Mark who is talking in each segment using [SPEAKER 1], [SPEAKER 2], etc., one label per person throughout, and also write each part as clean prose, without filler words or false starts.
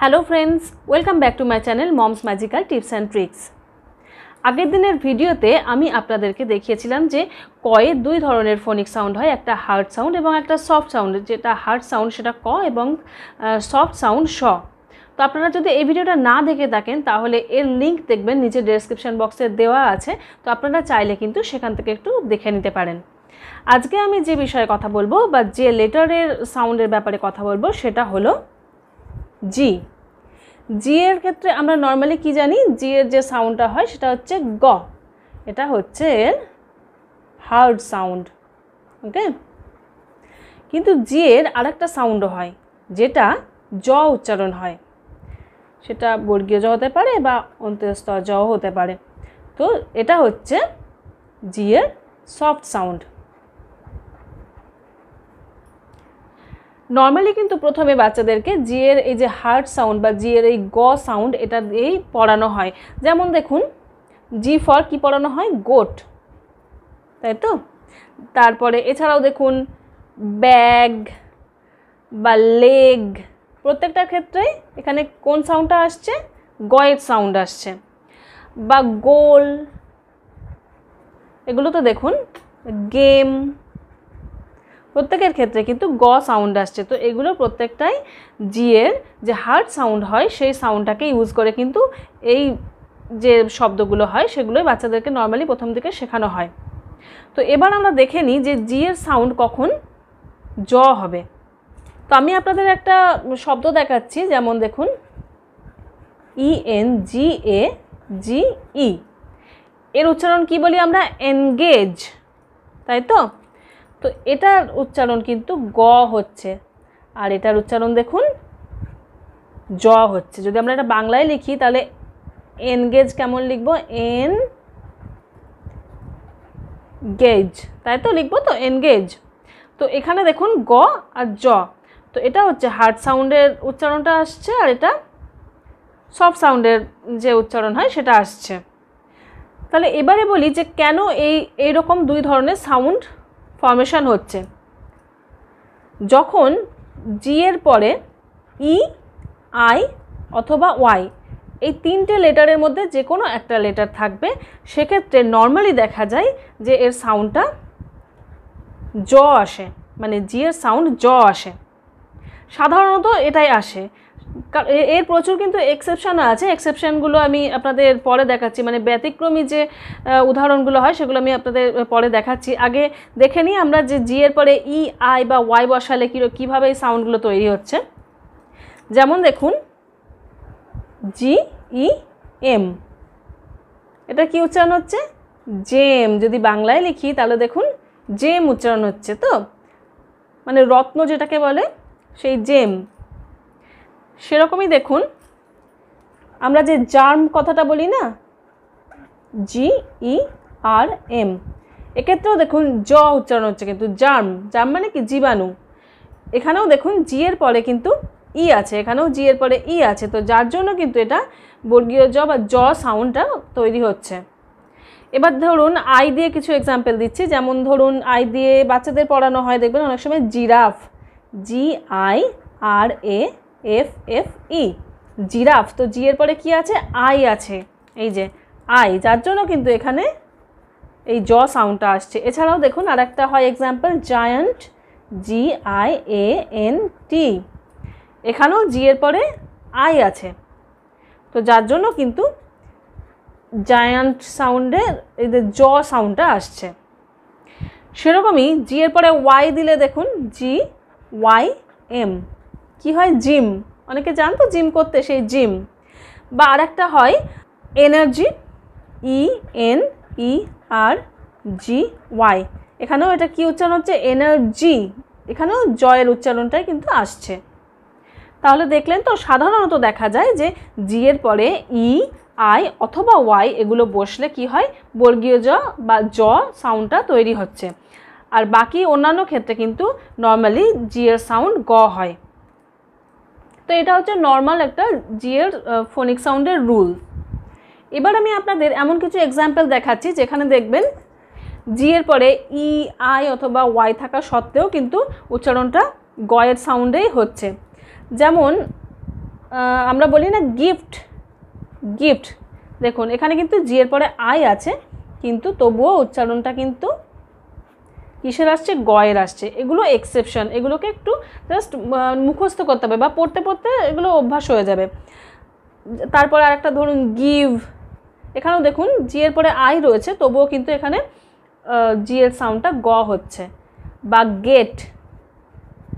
[SPEAKER 1] Hello friends, welcome back to my channel moms magical tips and tricks. আগের দিনের ভিডিওতে আমি আপনাদেরকে দেখিয়েছিলাম যে কয়ে দুই ধরনের ফোনিক সাউন্ড হয়, একটা হার্ড সাউন্ড এবং একটা সফট সাউন্ড। যেটা হার্ড সাউন্ড সেটা ক এবং সফট সাউন্ড স। তো আপনারা যদি এই ভিডিওটা না দেখে থাকেন তাহলে এর লিঙ্ক দেখবেন নিচে ডেসক্রিপশন বক্সে দেওয়া আছে, তো আপনারা চাইলে কিন্তু সেখান থেকে একটু দেখে নিতে পারেন। আজকে আমি যে বিষয়ে কথা বলবো বা যে লেটারের সাউন্ডের ব্যাপারে কথা বলবো সেটা হলো জি। জি এর ক্ষেত্রে আমরা নর্মালি কি জানি, জি এর যে সাউন্ডটা হয় সেটা হচ্ছে গ, এটা হচ্ছে এর হার্ড সাউন্ড। ওকে, কিন্তু জি এর আরেকটা সাউন্ডও হয় যেটা জ উচ্চারণ হয়, সেটা বর্গীয় জ হতে পারে বা অন্ত্যস্ত জ হতে পারে। তো এটা হচ্ছে জি এর সফট সাউন্ড। নর্মালি কিন্তু প্রথমে বাচ্চাদেরকে জি এর এই যে হার্ড সাউন্ড বা জি এর এই গ সাউন্ড এটা দিয়েই পড়ানো হয়। যেমন দেখুন, জি ফর কি পড়ানো হয়, গোট, তাই তো। তারপরে এছাড়াও দেখুন ব্যাগ বা লেগ, প্রত্যেকটার ক্ষেত্রে এখানে কোন সাউন্ডটা আসছে, গয়ের সাউন্ড আসছে। বা গোল, এগুলো তো দেখুন গেম, প্রত্যেকের ক্ষেত্রে কিন্তু গ সাউন্ড আসছে। তো এগুলো প্রত্যেকটাই জি এর যে হার্ড সাউন্ড হয় সেই সাউন্ডটাকে ইউজ করে কিন্তু এই যে শব্দগুলো হয় সেগুলোই বাচ্চাদেরকে নর্মালি প্রথম দিকে শেখানো হয়। তো এবার আমরা দেখে নিই যে জি এর সাউন্ড কখন জ হবে। তো আমি আপনাদের একটা শব্দ দেখাচ্ছি, যেমন দেখুন ENGAGE, এর উচ্চারণ কি বলি আমরা, এনগেজ, তাই তো। তো এটার উচ্চারণ কিন্তু গ হচ্ছে, আর এটার উচ্চারণ দেখুন জ হচ্ছে। যদি আমরা এটা বাংলায় লিখি তাহলে এনগেজ কেমন লিখবো, এন গেজ, তাই তো লিখবো তো এনগেজ। তো এখানে দেখুন গ আর জ, তো এটা হচ্ছে হার্ড সাউন্ডের উচ্চারণটা আসছে আর এটা সফট সাউন্ডের যে উচ্চারণ হয় সেটা আসছে। তাহলে এবারে বলি যে কেন এই রকম দুই ধরনের সাউন্ড ফর্মেশন হচ্ছে। যখন জি এর পরে ই, আই অথবা ওয়াই এই তিনটে লেটারের মধ্যে যে কোনো একটা লেটার থাকবে, সেক্ষেত্রে নর্মালি দেখা যায় যে এর সাউন্ডটা জ আসে, মানে জি এর সাউন্ড জ আসে, সাধারণত এটাই আসে। এর প্রচুর কিন্তু এক্সেপশনও আছে, এক্সেপশনগুলো আমি আপনাদের পরে দেখাচ্ছি, মানে ব্যতিক্রমী যে উদাহরণগুলো হয় সেগুলো আমি আপনাদের পরে দেখাচ্ছি। আগে দেখে নিই আমরা যে জি এর পরে ই, আই বা ওয়াই বসালে কীভাবে এই সাউন্ডগুলো তৈরি হচ্ছে। যেমন দেখুন জি ই এম, এটা কি উচ্চারণ হচ্ছে, জেম। যদি বাংলায় লিখি তাহলে দেখুন জেম উচ্চারণ হচ্ছে, তো মানে রত্ন যেটাকে বলে সেই জেম। সেরকমই দেখুন আমরা যে জার্ম কথাটা বলি না, GERM, এক্ষেত্রেও দেখুন জ উচ্চারণ হচ্ছে কিন্তু জার্ম, জার্ম মানে কি জীবাণু। এখানেও দেখুন জি এর পরে কিন্তু ই আছে, এখানেও জি এর পরে ই আছে, তো যার জন্য কিন্তু এটা বর্গীয় জ বা জ সাউন্ডটা তৈরি হচ্ছে। এবার ধরুন আই দিয়ে কিছু এক্সাম্পল দিচ্ছি। যেমন ধরুন আই দিয়ে বাচ্চাদের পড়ানো হয়, দেখবেন অনেক সময় জিরাফ, GIRAFFE, জিরাফ। তো জি এর পরে কি আছে, আই আছে, এই যে আই, যার জন্য কিন্তু এখানে এই জ সাউন্ডটা আসছে। এছাড়াও দেখুন আর একটা হয় এক্সাম্পল জায়ান্ট, GIANT, এখানেও জি এর পরে আই আছে, তো যার জন্য কিন্তু জায়ান্ট সাউন্ডের এই যে জ সাউন্ডটা আসছে। সেরকমই জি এর পরে ওয়াই দিলে দেখুন GYM, কি হয়, জিম। অনেকে জানতো জিম করতে, সেই জিম। বা আরেকটা হয় এনার্জি, ENERGY, এখানেও এটা কি উচ্চারণ হচ্ছে, এনার্জি, এখানেও জয়ের উচ্চারণটাই কিন্তু আসছে। তাহলে দেখলেন তো, সাধারণত দেখা যায় যে জি এর পরে ই, আই অথবা ওয়াই এগুলো বসলে কি হয়, বর্গীয় জ বা জ সাউন্ডটা তৈরি হচ্ছে। আর বাকি অন্যান্য ক্ষেত্রে কিন্তু নর্মালি জি এর সাউন্ড গ হয়। তো এটা হচ্ছে নর্মাল একটা জি এর ফোনিক সাউন্ডের রুল। এবার আমি আপনাদের এমন কিছু এক্সাম্পল দেখাচ্ছি যেখানে দেখবেন জি এর পরে ই, আই অথবা ওয়াই থাকা সত্ত্বেও কিন্তু উচ্চারণটা গ এর সাউন্ডেই হচ্ছে। যেমন আমরা বলি না গিফট, গিফট, দেখুন এখানে কিন্তু জি এর পরে আই আছে, কিন্তু তবুও উচ্চারণটা কিন্তু কিসের আসছে, গয়ের আসছে। এগুলো এক্সেপশন, এগুলোকে একটু জাস্ট মুখস্থ করতে হবে বা পড়তে পড়তে এগুলো অভ্যাস হয়ে যাবে। তারপর আরেকটা ধরুন গিভ, এখানেও দেখুন জি এর পরে আই রয়েছে, তবুও কিন্তু এখানে জি এর সাউন্ডটা গ হচ্ছে। বা গেট,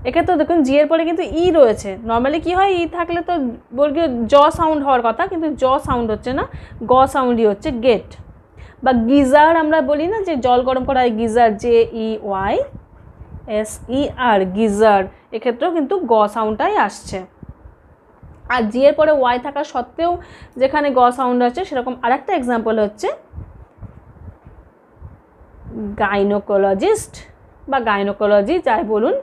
[SPEAKER 1] এক্ষেত্রে দেখুন জি এর পরে কিন্তু ই রয়েছে। নর্মালি কি হয়, ই থাকলে তো বর্গীয় জ সাউন্ড হওয়ার কথা, কিন্তু জ সাউন্ড হচ্ছে না, গ সাউন্ডই হচ্ছে, গেট। বা গিজার, আমরা বলি না যে জল গরম করা হয়, গিজার, JEYSER, গিজার, এক্ষেত্রেও কিন্তু গ সাউন্ডটাই আসছে। আর জি এর পরে ওয়াই থাকা সত্ত্বেও যেখানে গ সাউন্ড আছে, সেরকম আরেকটা এক্সাম্পল হচ্ছে গাইনোকোলজিস্ট বা গাইনোকোলজি যাই বলুন,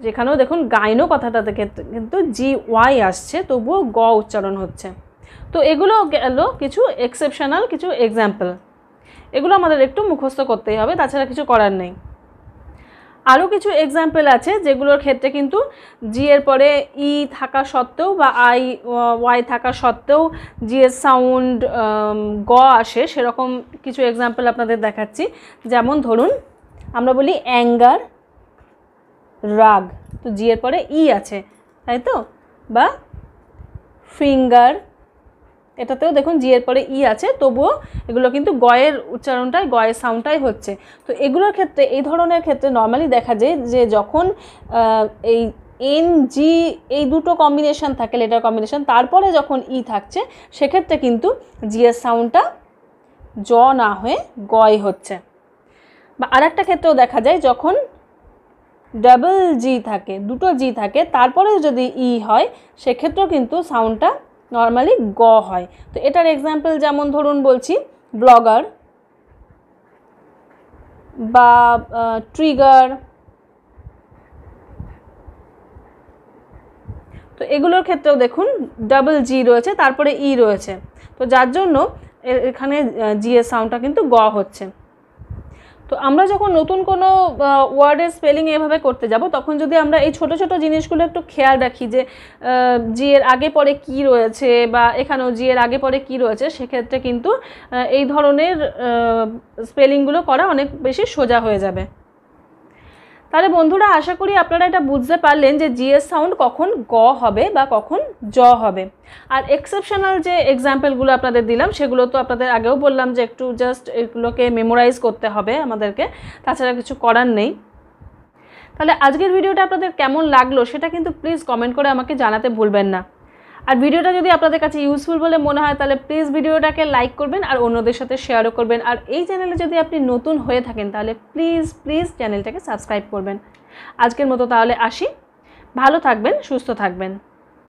[SPEAKER 1] যেখানেও দেখুন গাইনো কথাটাতে কিন্তু GY আসছে, তবুও গ উচ্চারণ হচ্ছে। তো এগুলো গেল কিছু এক্সেপশনাল কিছু এক্সাম্পল, এগুলো আমাদের একটু মুখস্থ করতেই হবে, তাছাড়া কিছু করার নেই। আরও কিছু এক্সাম্পল আছে যেগুলোর ক্ষেত্রে কিন্তু জি এর পরে ই থাকা সত্ত্বেও বা ওয়াই থাকা সত্ত্বেও জি এর সাউন্ড গ আসে, সেরকম কিছু এক্সাম্পল আপনাদের দেখাচ্ছি। যেমন ধরুন আমরা বলি অ্যাঙ্গার, রাগ, তো জি এর পরে ই আছে, তাই তো। বা ফিঙ্গার, এটাতেও দেখুন জি এর পরে ই আছে, তবুও এগুলো কিন্তু গয়ের উচ্চারণটাই, গয়ের সাউন্ডটাই হচ্ছে। তো এগুলোর ক্ষেত্রে, এই ধরনের ক্ষেত্রে নর্মালি দেখা যায় যে যখন এই এন জি এই দুটো কম্বিনেশন থাকে, লেটার কম্বিনেশন, তারপরে যখন ই থাকছে, সেক্ষেত্রে কিন্তু জি এর সাউন্ডটা জ না হয়ে গয় হচ্ছে। বা আরেকটা ক্ষেত্রেও দেখা যায় যখন ডাবল জি থাকে, দুটো জি থাকে, তারপরে যদি ই হয়, সেক্ষেত্রেও কিন্তু সাউন্ডটা নর্মালি গ হয়। তো এটার এক্সাম্পল যেমন ধরুন বলছি ব্লগার বা ট্রিগার, তো এগুলোর ক্ষেত্রেও দেখুন ডাবল জি রয়েছে, তারপরে ই রয়েছে, তো যার জন্য এখানে জি এর সাউন্ডটা কিন্তু গ হচ্ছে। তো আমরা যখন নতুন কোনো ওয়ার্ডের স্পেলিং এভাবে করতে যাব, তখন যদি আমরা এই ছোট ছোট জিনিসগুলো একটু খেয়াল রাখি যে জি এর আগে পরে কি রয়েছে, বা এখানেও জি এর আগে পরে কি রয়েছে, সেক্ষেত্রে কিন্তু এই ধরনের স্পেলিংগুলো করা অনেক বেশি সোজা হয়ে যাবে। তাহলে বন্ধুরা, আশা করি আপনারা এটা বুঝতে পারলেন যে জি এর সাউন্ড কখন গ হবে বা কখন জ হবে। আর এক্সেপশনাল যে এক্সাম্পলগুলো আপনাদের দিলাম, সেগুলো তো আপনাদের আগেও বললাম যে একটু জাস্ট এগুলোকে মেমোরাইজ করতে হবে আমাদেরকে, তাছাড়া কিছু করার নেই। তাহলে আজকের ভিডিওটা আপনাদের কেমন লাগলো সেটা কিন্তু প্লিজ কমেন্ট করে আমাকে জানাতে ভুলবেন না। আর ভিডিওটা যদি আপনাদের কাছে ইউজফুল বলে মনে হয়, তাহলে প্লিজ ভিডিওটাকে লাইক করবেন আর অন্যদের সাথে শেয়ারও করবেন। আর এই চ্যানেলে যদি আপনি নতুন হয়ে থাকেন, তাহলে প্লিজ প্লিজ চ্যানেলটাকে সাবস্ক্রাইব করবেন। আজকের মতো তাহলে আসি, ভালো থাকবেন, সুস্থ থাকবেন।